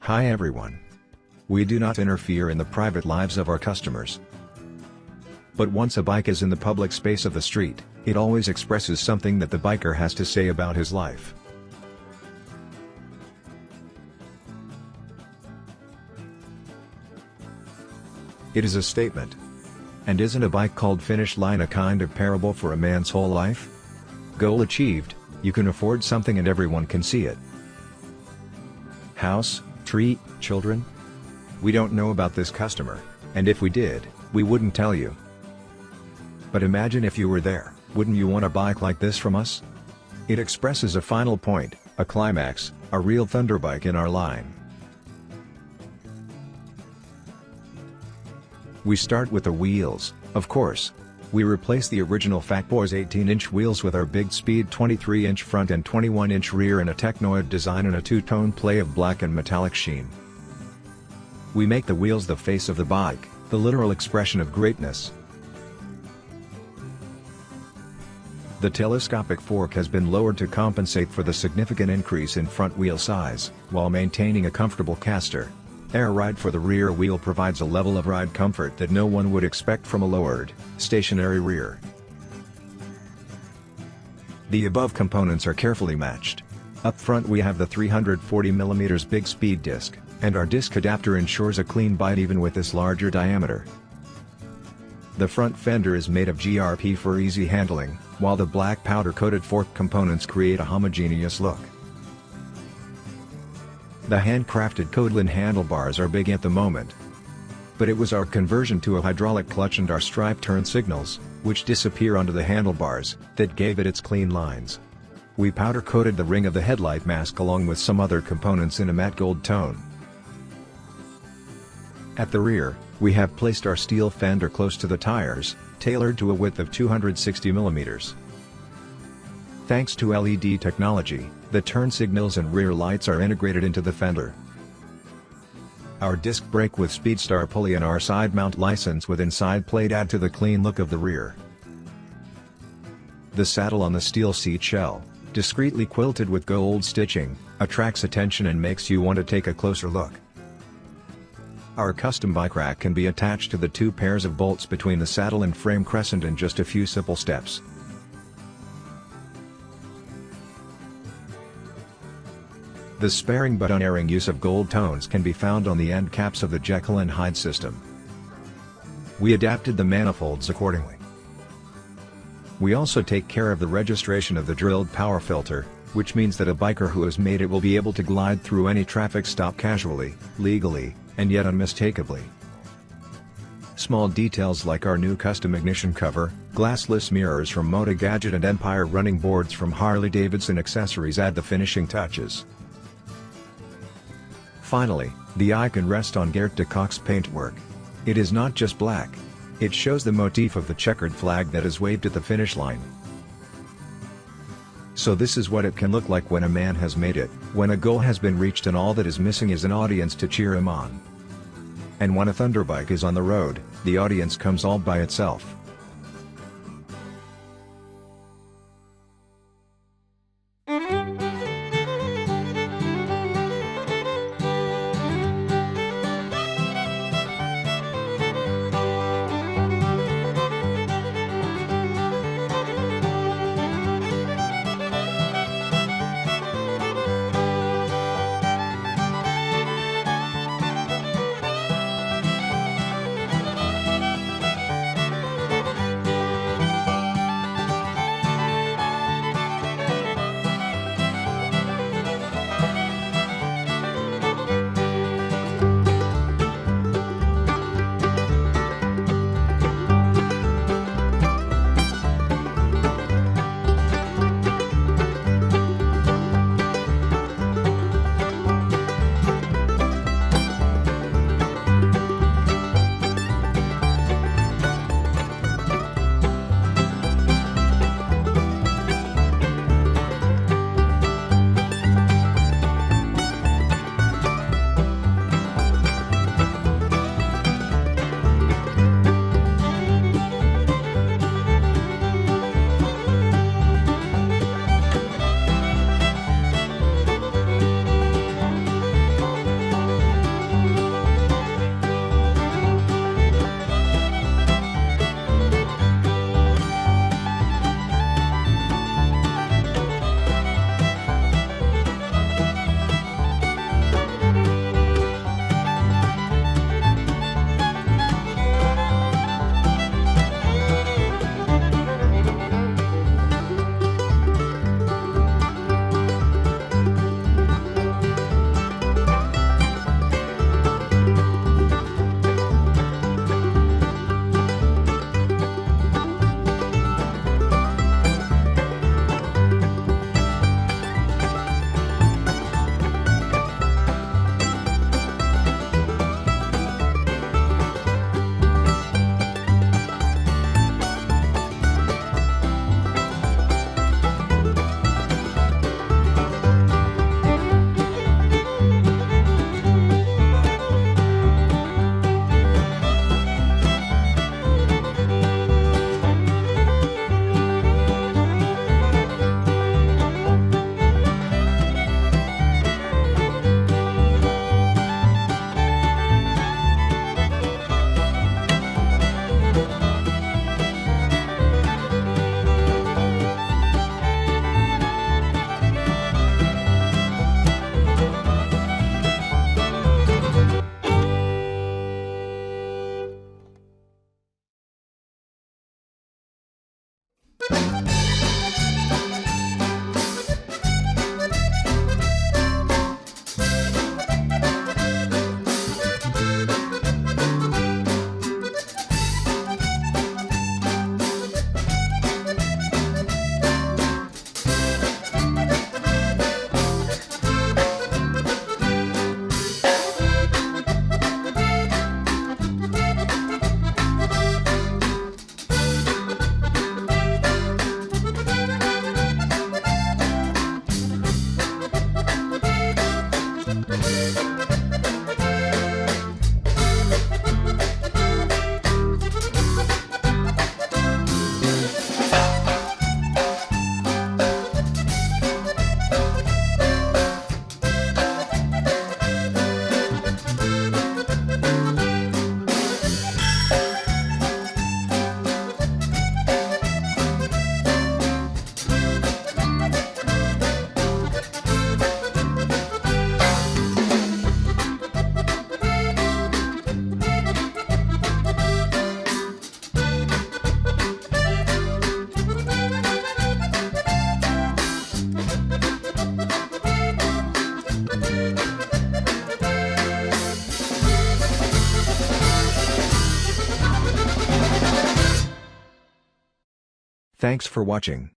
Hi everyone. We do not interfere in the private lives of our customers. But once a bike is in the public space of the street, it always expresses something that the biker has to say about his life. It is a statement. And isn't a bike called Finish Line a kind of parable for a man's whole life? Goal achieved, you can afford something and everyone can see it. House, tree, children? We don't know about this customer, and if we did, we wouldn't tell you. But imagine if you were there, wouldn't you want a bike like this from us? It expresses a final point, a climax, a real Thunderbike in our line. We start with the wheels, of course. We replace the original Fat Boys 18-inch wheels with our Big Speed 23-inch front and 21-inch rear in a Technoid design and a two-tone play of black and metallic sheen. We make the wheels the face of the bike, the literal expression of greatness. The telescopic fork has been lowered to compensate for the significant increase in front wheel size, while maintaining a comfortable caster. Air ride for the rear wheel provides a level of ride comfort that no one would expect from a lowered, stationary rear. The above components are carefully matched. Up front we have the 340mm Big Speed disc, and our disc adapter ensures a clean bite even with this larger diameter. The front fender is made of GRP for easy handling, while the black powder-coated fork components create a homogeneous look. The handcrafted Codeland handlebars are big at the moment. But it was our conversion to a hydraulic clutch and our stripe turn signals, which disappear onto the handlebars, that gave it its clean lines. We powder-coated the ring of the headlight mask along with some other components in a matte gold tone. At the rear, we have placed our steel fender close to the tires, tailored to a width of 260mm. Thanks to LED technology, the turn signals and rear lights are integrated into the fender. Our disc brake with Speedstar pulley and our side mount license with inside plate add to the clean look of the rear. The saddle on the steel seat shell, discreetly quilted with gold stitching, attracts attention and makes you want to take a closer look. Our custom bike rack can be attached to the two pairs of bolts between the saddle and frame crescent in just a few simple steps. The sparing but unerring use of gold tones can be found on the end caps of the Jekill and Hyde system. We adapted the manifolds accordingly. We also take care of the registration of the drilled power filter, which means that a biker who has made it will be able to glide through any traffic stop casually, legally, and yet unmistakably. Small details like our new custom ignition cover, glassless mirrors from Motogadget and Empire running boards from Harley-Davidson accessories add the finishing touches. Finally, the eye can rest on Gert de Kock's paintwork. It is not just black. It shows the motif of the checkered flag that is waved at the finish line. So this is what it can look like when a man has made it, when a goal has been reached and all that is missing is an audience to cheer him on. And when a Thunderbike is on the road, the audience comes all by itself. Thanks for watching.